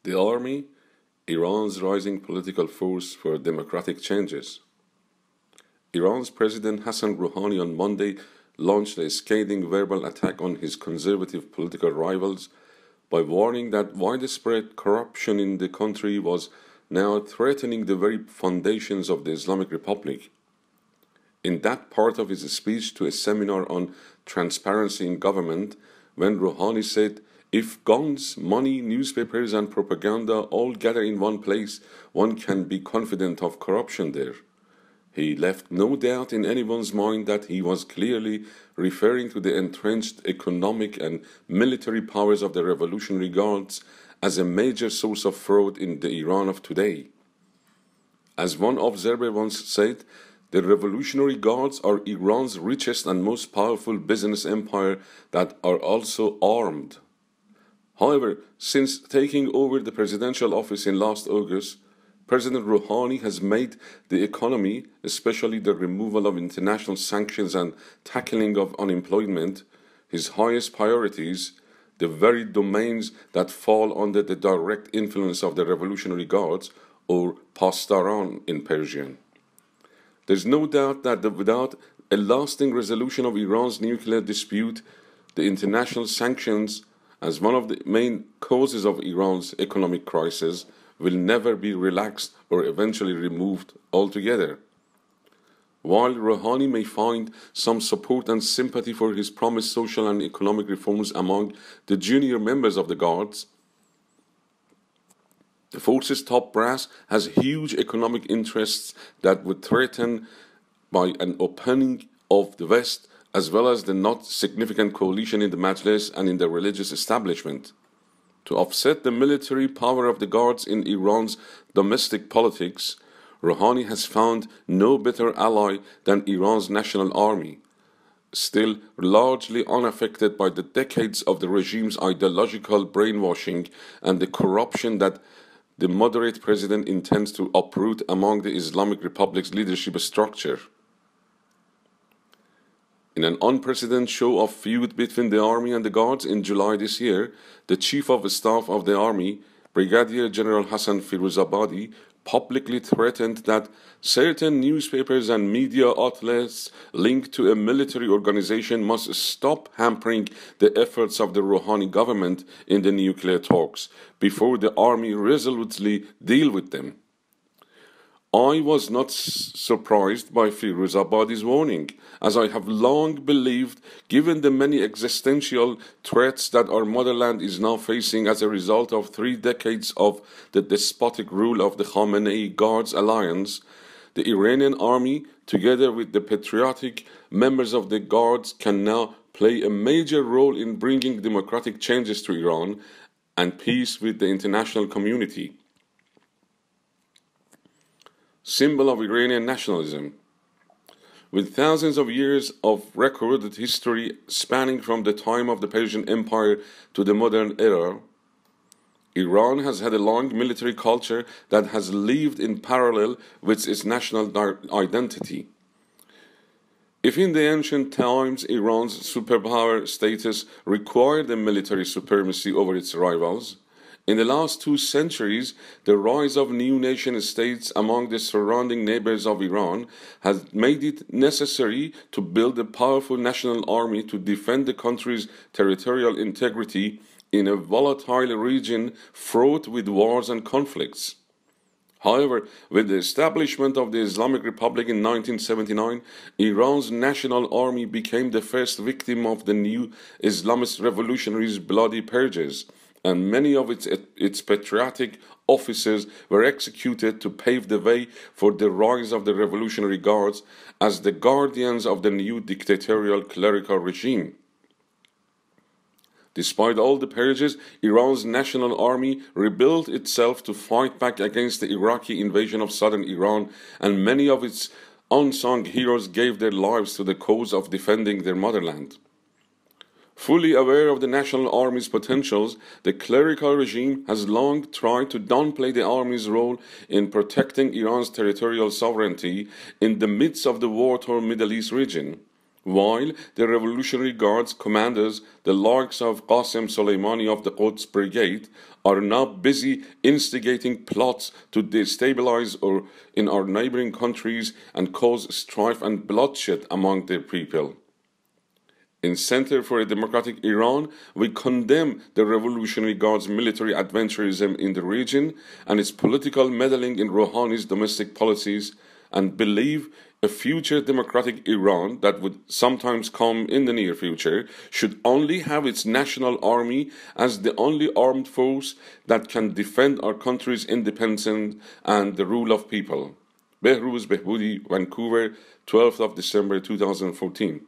The army, Iran's rising political force for democratic changes. Iran's President Hassan Rouhani on Monday launched a scathing verbal attack on his conservative political rivals by warning that widespread corruption in the country was now threatening the very foundations of the Islamic Republic. In that part of his speech to a seminar on transparency in government, when Rouhani said, "If guns, money, newspapers and propaganda all gather in one place, one can be confident of corruption there," he left no doubt in anyone's mind that he was clearly referring to the entrenched economic and military powers of the Revolutionary Guards as a major source of fraud in the Iran of today. As one observer once said, the Revolutionary Guards are Iran's richest and most powerful business empire that are also armed. However, since taking over the presidential office in last August, President Rouhani has made the economy, especially the removal of international sanctions and tackling of unemployment, his highest priorities, the very domains that fall under the direct influence of the Revolutionary Guards, or Pasdaran in Persian. There is no doubt that without a lasting resolution of Iran's nuclear dispute, the international sanctions, as one of the main causes of Iran's economic crisis, will never be relaxed or eventually removed altogether. While Rouhani may find some support and sympathy for his promised social and economic reforms among the junior members of the Guards, the force's top brass has huge economic interests that would threaten by an opening of the West, as well as the not significant coalition in the Majlis and in the religious establishment. To offset the military power of the Guards in Iran's domestic politics, Rouhani has found no better ally than Iran's national army, still largely unaffected by the decades of the regime's ideological brainwashing and the corruption that the moderate president intends to uproot among the Islamic Republic's leadership structure. In an unprecedented show of feud between the army and the Guards in July this year, the Chief of Staff of the Army, Brigadier General Hassan Rouhani, publicly threatened that certain newspapers and media outlets linked to a military organization must stop hampering the efforts of the Rouhani government in the nuclear talks before the army resolutely deal with them. I was not surprised by Rouhani's warning, as I have long believed, given the many existential threats that our motherland is now facing as a result of 3 decades of the despotic rule of the Khamenei Guards alliance, the Iranian army, together with the patriotic members of the Guards, can now play a major role in bringing democratic changes to Iran and peace with the international community. Symbol of Iranian nationalism. With thousands of years of recorded history spanning from the time of the Persian Empire to the modern era, Iran has had a long military culture that has lived in parallel with its national identity. If in the ancient times Iran's superpower status required a military supremacy over its rivals, in the last 2 centuries, the rise of new nation-states among the surrounding neighbors of Iran has made it necessary to build a powerful national army to defend the country's territorial integrity in a volatile region fraught with wars and conflicts. However, with the establishment of the Islamic Republic in 1979, Iran's national army became the first victim of the new Islamist revolutionaries' bloody purges, and many of its patriotic officers were executed to pave the way for the rise of the Revolutionary Guards as the guardians of the new dictatorial clerical regime. Despite all the purges, Iran's national army rebuilt itself to fight back against the Iraqi invasion of southern Iran, and many of its unsung heroes gave their lives to the cause of defending their motherland. Fully aware of the national army's potentials, the clerical regime has long tried to downplay the army's role in protecting Iran's territorial sovereignty in the midst of the war-torn Middle East region. while the Revolutionary Guards commanders, the likes of Qasem Soleimani of the Quds Brigade, are now busy instigating plots to destabilize in our neighboring countries and cause strife and bloodshed among their people. In Center for a Democratic Iran, we condemn the Revolutionary Guard's military adventurism in the region and its political meddling in Rouhani's domestic policies, and believe a future democratic Iran that would sometimes come in the near future should only have its national army as the only armed force that can defend our country's independence and the rule of people. Behruz Behboudi, Vancouver, 12th of December 2014.